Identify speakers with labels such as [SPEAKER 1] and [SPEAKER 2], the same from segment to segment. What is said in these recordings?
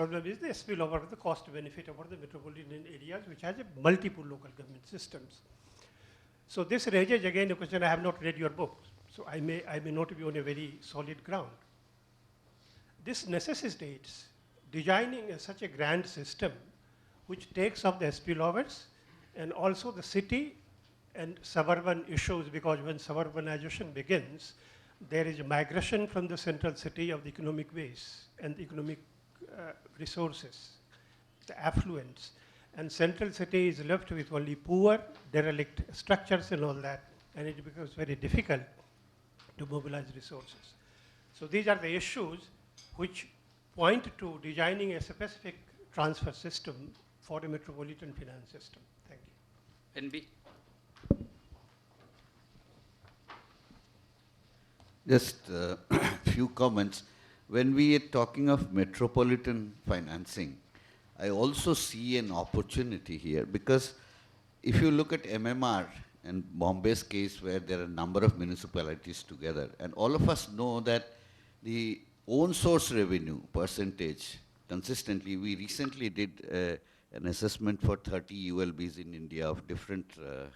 [SPEAKER 1] problem is the spillover of the cost benefit over the metropolitan areas, which has a multiple local government systems. So this raises again a question. I have not read your book, so I may not be on a very solid ground. This necessitates designing such a grand system which takes up the spillovers and also the city and suburban issues, because when suburbanization begins, there is a migration from the central city of the economic base and the economic resources, the affluence. And central city is left with only poor, derelict structures and all that, and it becomes very difficult to mobilize resources. So these are the issues which point to designing a specific transfer system for a metropolitan finance system. Thank you.
[SPEAKER 2] NB.
[SPEAKER 3] Just a few comments. When we are talking of metropolitan financing, I also see an opportunity here, because if you look at MMR and Bombay's case, where there are a number of municipalities together, and all of us know that the own source revenue percentage consistently, we recently did an assessment for 30 ULBs in India of different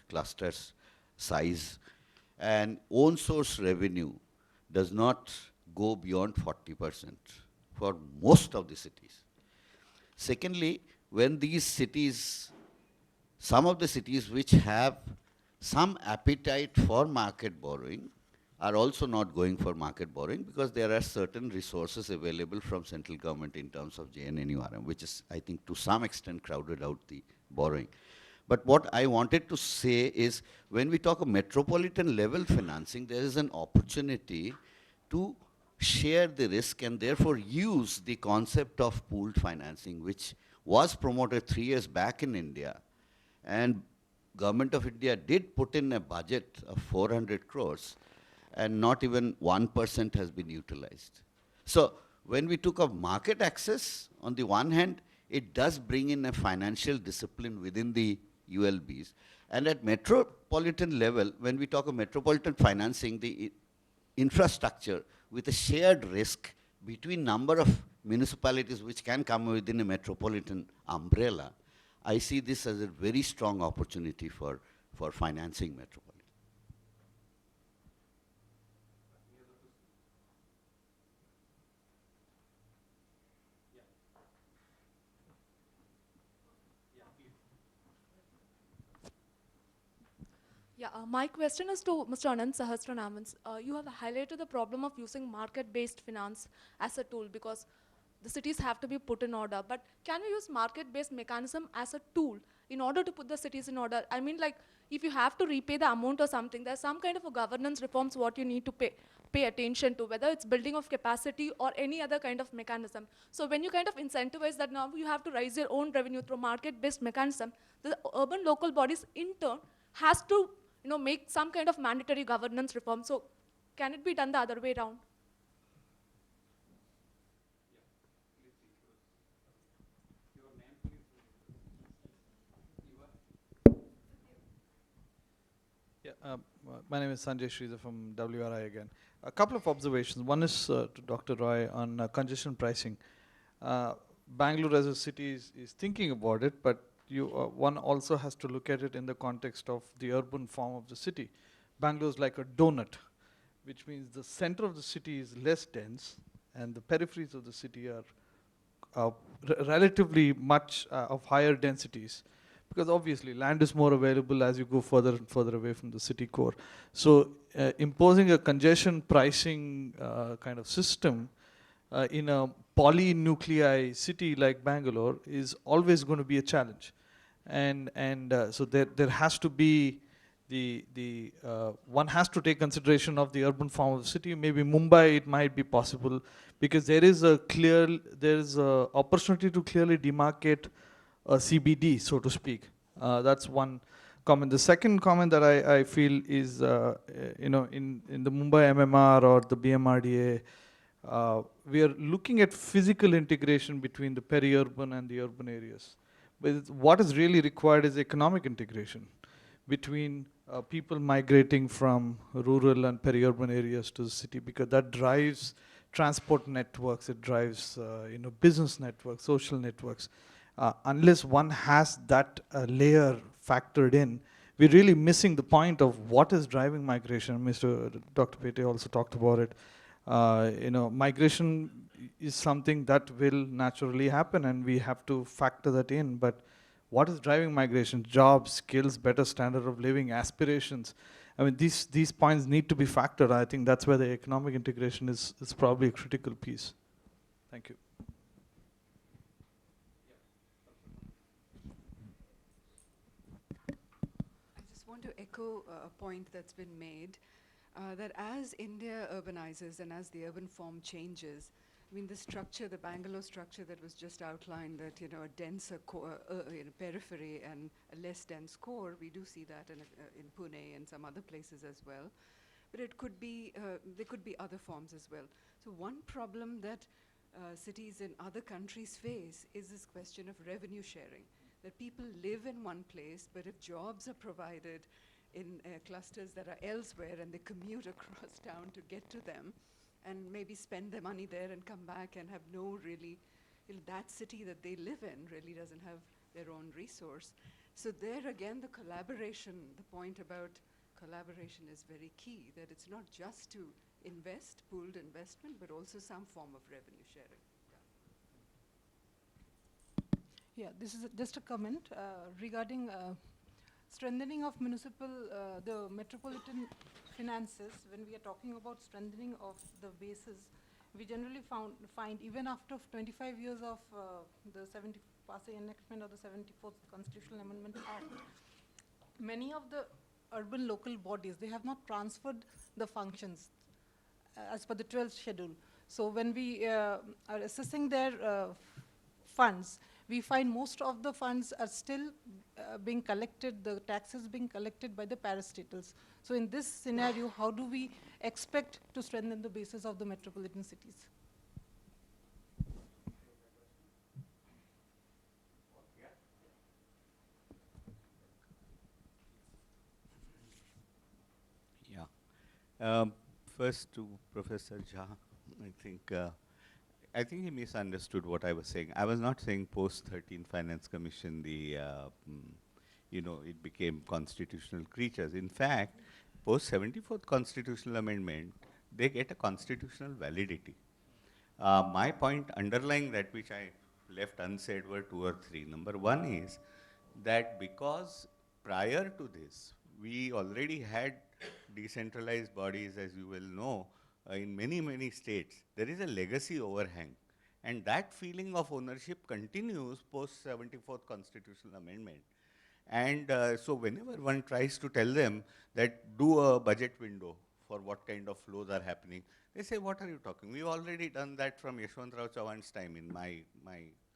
[SPEAKER 3] clusters, size, and own source revenue does not go beyond 40% for most of the cities. Secondly, when these cities, some of the cities which have some appetite for market borrowing are also not going for market borrowing, because there are certain resources available from central government in terms of JNNURM, which is, I think, to some extent crowded out the borrowing. But what I wanted to say is, when we talk of metropolitan level financing, there is an opportunity to share the risk and therefore use the concept of pooled financing, which was promoted 3 years back in India. And Government of India did put in a budget of 400 crores, and not even 1% has been utilized. So when we took up market access, on the one hand, it does bring in a financial discipline within the ULBs. And at metropolitan level, when we talk of metropolitan financing, the infrastructure with a shared risk between number of municipalities which can come within a metropolitan umbrella, I see this as a very strong opportunity for financing metropolitan.
[SPEAKER 4] Yeah, my question is to Mr. Anand Sahasranaman. You have highlighted the problem of using market-based finance as a tool, because the cities have to be put in order. But can we use market-based mechanism as a tool in order to put the cities in order? I mean, like, if you have to repay the amount or something, there's some kind of a governance reforms what you need to pay attention to, whether it's building of capacity or any other kind of mechanism. So when you kind of incentivize that now you have to raise your own revenue through market-based mechanism, the urban local bodies in turn has to make some kind of mandatory governance reform. So can it be done the other way around?
[SPEAKER 5] Yeah, my name is Sanjay Sridhar from WRI again. A couple of observations. One is to Dr. Roy on congestion pricing. Bangalore as a city is thinking about it, but one also has to look at it in the context of the urban form of the city. Bangalore is like a donut, which means the center of the city is less dense and the peripheries of the city are relatively much of higher densities, because obviously land is more available as you go further and further away from the city core. So imposing a congestion pricing kind of system in a polynuclei city like Bangalore is always going to be a challenge. And so there has to be one has to take consideration of the urban form of the city. Maybe Mumbai it might be possible, because there is a opportunity to clearly demarcate a CBD, so to speak. That's one comment. The second comment that I feel is, in the Mumbai MMR or the BMRDA, we are looking at physical integration between the peri-urban and the urban areas. But what is really required is economic integration between people migrating from rural and peri-urban areas to the city, because that drives transport networks, it drives business networks, social networks. Unless one has that layer factored in, we're really missing the point of what is driving migration. Dr. Pete also talked about it. Migration is something that will naturally happen, and we have to factor that in. But what is driving migration? Jobs, skills, better standard of living, aspirations. I mean, these points need to be factored. I think that's where the economic integration is probably a critical piece. Thank you.
[SPEAKER 2] I just want to echo a point that's been made, that as India urbanizes and as the urban form changes, I mean, the structure, the Bangalore structure that was just outlined, that, a denser periphery and a less dense core, we do see that in Pune and some other places as well. But it could be, there could be other forms as well. So one problem that cities in other countries face is this question of revenue sharing, that people live in one place, but if jobs are provided in clusters that are elsewhere and they commute across town to get to them, and maybe spend their money there and come back and have no really, that city that they live in really doesn't have their own resource. So there again, the collaboration, the point about collaboration is very key, that it's not just to invest, pooled investment, but also some form of revenue sharing.
[SPEAKER 6] Yeah, this is just a comment regarding strengthening of the metropolitan finances. When we are talking about strengthening of the bases, we generally find even after 25 years of the enactment of the 74th Constitutional Amendment Act, many of the urban local bodies, they have not transferred the functions as per the 12th schedule. So when we are assessing their funds, we find most of the funds are still being collected, the taxes being collected by the parastatals. So in this scenario, how do we expect to strengthen the basis of the metropolitan cities?
[SPEAKER 3] Yeah. First to Professor Jha, I think he misunderstood what I was saying. I was not saying post-13 Finance Commission, it became constitutional creatures. In fact, post-74th Constitutional Amendment, they get a constitutional validity. My point underlying that, which I left unsaid, were two or three. Number one is that because prior to this, we already had decentralized bodies, as you well know, in many, many states. There is a legacy overhang. And that feeling of ownership continues post-74th Constitutional Amendment. And so whenever one tries to tell them that do a budget window for what kind of flows are happening, they say, what are you talking? We've already done that from Yashwant Rao Chavan's time in my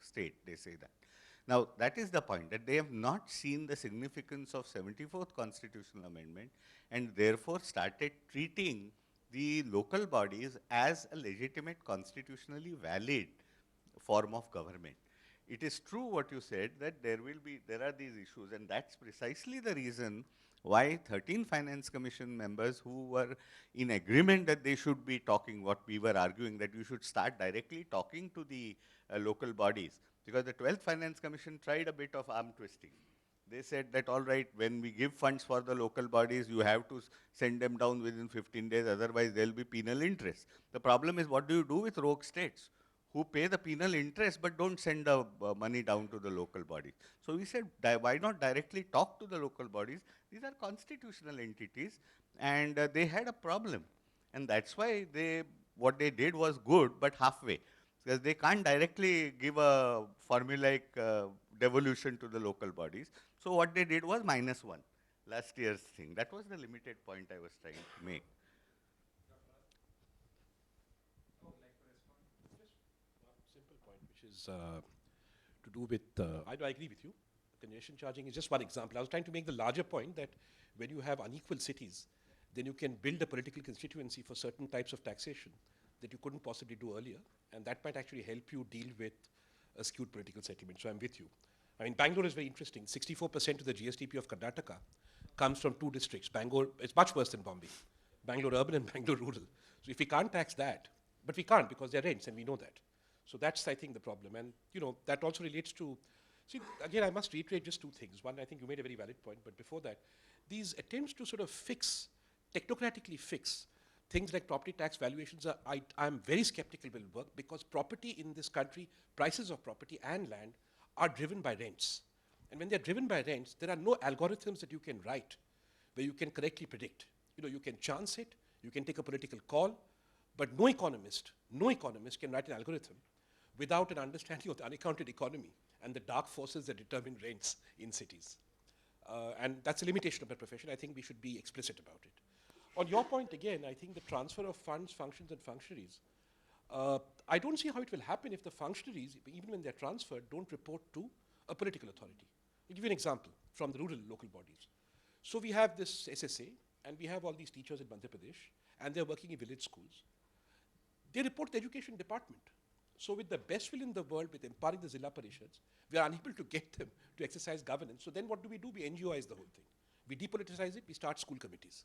[SPEAKER 3] state, they say that. Now, that is the point, that they have not seen the significance of 74th Constitutional Amendment and therefore started treating the local bodies as a legitimate, constitutionally valid form of government. It is true what you said, that there are these issues, and that's precisely the reason why 13 Finance Commission members who were in agreement that they should be talking, what we were arguing, that you should start directly talking to the local bodies, because the 12th Finance Commission tried a bit of arm twisting. They said that, all right, when we give funds for the local bodies, you have to send them down within 15 days, otherwise there'll be penal interest. The problem is, what do you do with rogue states who pay the penal interest but don't send the money down to the local bodies? So we said, why not directly talk to the local bodies? These are constitutional entities, and they had a problem. And that's why what they did was good, but halfway. Because they can't directly give a formulaic devolution to the local bodies. So what they did was -1, last year's thing. That was the limited point I was trying to make.
[SPEAKER 7] Simple point, which is to do with, I agree with you. Congestion charging is just one example. I was trying to make the larger point that when you have unequal cities, then you can build a political constituency for certain types of taxation that you couldn't possibly do earlier, and that might actually help you deal with a skewed political settlement. So I'm with you. I mean, Bangalore is very interesting. 64% of the GSDP of Karnataka comes from two districts. Bangalore, it's much worse than Bombay. Bangalore urban and Bangalore rural. So if we can't tax that, But we can't because they're rents, and we know that. So that's, I think, the problem. And, that also relates to, see, again, I must reiterate just two things. One, I think you made a very valid point, but before that, these attempts to sort of technocratically fix things like property tax valuations, I'm very skeptical will work, because property in this country, prices of property and land are driven by rents. And when they're driven by rents, there are no algorithms that you can write where you can correctly predict. You can chance it, you can take a political call, but no economist can write an algorithm without an understanding of the unaccounted economy and the dark forces that determine rents in cities. And that's a limitation of my profession. I think we should be explicit about it. On your point again, I think the transfer of funds, functions, and functionaries, I don't see how it will happen if the functionaries, even when they're transferred, don't report to a political authority. I'll give you an example from the rural local bodies. So we have this SSA, and we have all these teachers in Madhya Pradesh, and they're working in village schools. They report to the education department. So with the best will in the world, with empowering the Zilla Parishads, we are unable to get them to exercise governance. So then what do? We NGOize the whole thing. We depoliticize it, we start school committees,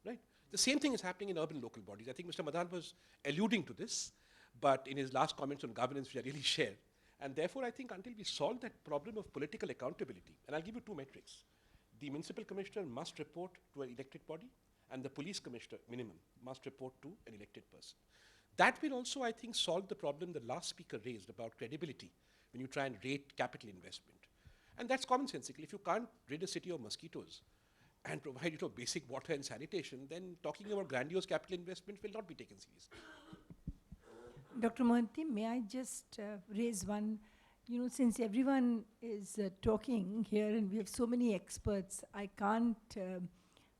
[SPEAKER 7] right? The same thing is happening in urban local bodies. I think Mr. Madan was alluding to this, but in his last comments on governance, which I really share. And therefore, I think until we solve that problem of political accountability, and I'll give you two metrics. The municipal commissioner must report to an elected body, and the police commissioner, minimum, must report to an elected person. That will also, I think, solve the problem the last speaker raised about credibility when you try and rate capital investment. And that's commonsensical. If you can't rid a city of mosquitoes and provide basic water and sanitation, then talking about grandiose capital investment will not be taken seriously.
[SPEAKER 8] Dr. Mohanty, may I just raise one? Since everyone is talking here and we have so many experts, I can't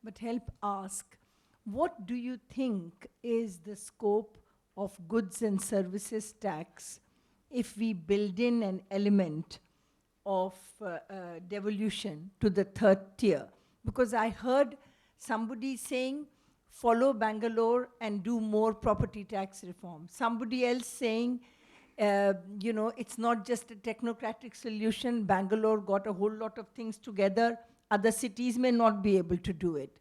[SPEAKER 8] but help ask, what do you think is the scope of goods and services tax if we build in an element of devolution to the third tier? Because I heard somebody saying, follow Bangalore and do more property tax reform. Somebody else saying, it's not just a technocratic solution. Bangalore got a whole lot of things together. Other cities may not be able to do it.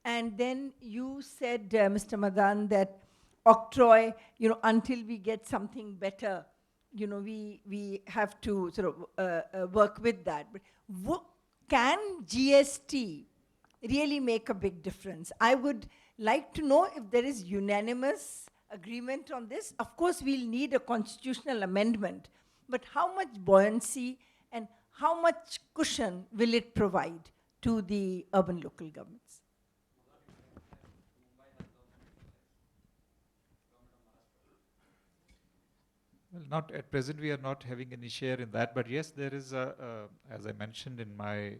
[SPEAKER 8] And then you said, Mr. Madan, that octroi, until we get something better, we have to sort of work with that. But can GST really make a big difference? I would like to know if there is unanimous agreement on this. Of course, we'll need a constitutional amendment, but how much buoyancy and how much cushion will it provide to the urban local governments?
[SPEAKER 9] Well, not at present, we are not having any share in that, but yes, there is as I mentioned in my,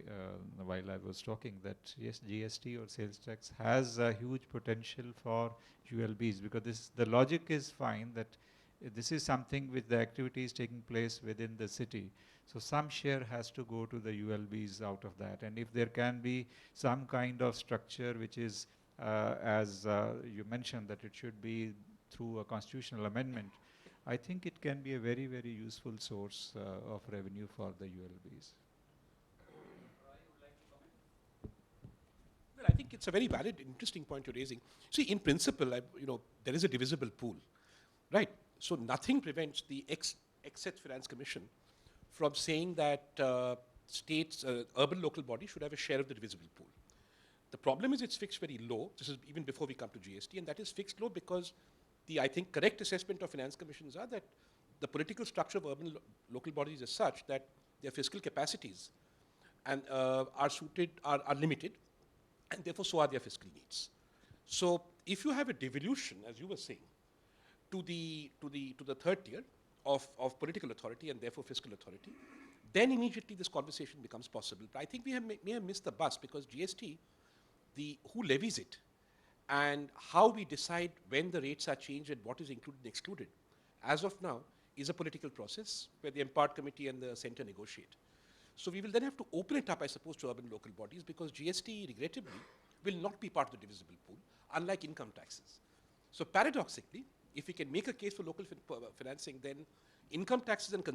[SPEAKER 9] while I was talking, that yes, GST or sales tax has a huge potential for ULBs, because the logic is fine that this is something with the activities taking place within the city. So some share has to go to the ULBs out of that. And if there can be some kind of structure which is, as you mentioned, that it should be through a constitutional amendment, I think it can be a very, very useful source of revenue for the ULBs.
[SPEAKER 7] Well, I think it's a very valid, interesting point you're raising. See, in principle, there is a divisible pool, right? So nothing prevents the Excess Finance Commission from saying that states, urban local bodies should have a share of the divisible pool. The problem is it's fixed very low. This is even before we come to GST, and that is fixed low because I think, correct assessment of finance commissions are that the political structure of urban local bodies is such that their fiscal capacities and are limited, and therefore so are their fiscal needs. So if you have a devolution, as you were saying, to the third tier of political authority and therefore fiscal authority, then immediately this conversation becomes possible. But I think we may have missed the bus, because GST, who levies it, and how we decide when the rates are changed and what is included and excluded, as of now, is a political process where the empowered committee and the center negotiate. So we will then have to open it up, I suppose, to urban local bodies, because GST, regrettably, will not be part of the divisible pool, unlike income taxes. So paradoxically, if we can make a case for local financing, then income taxes and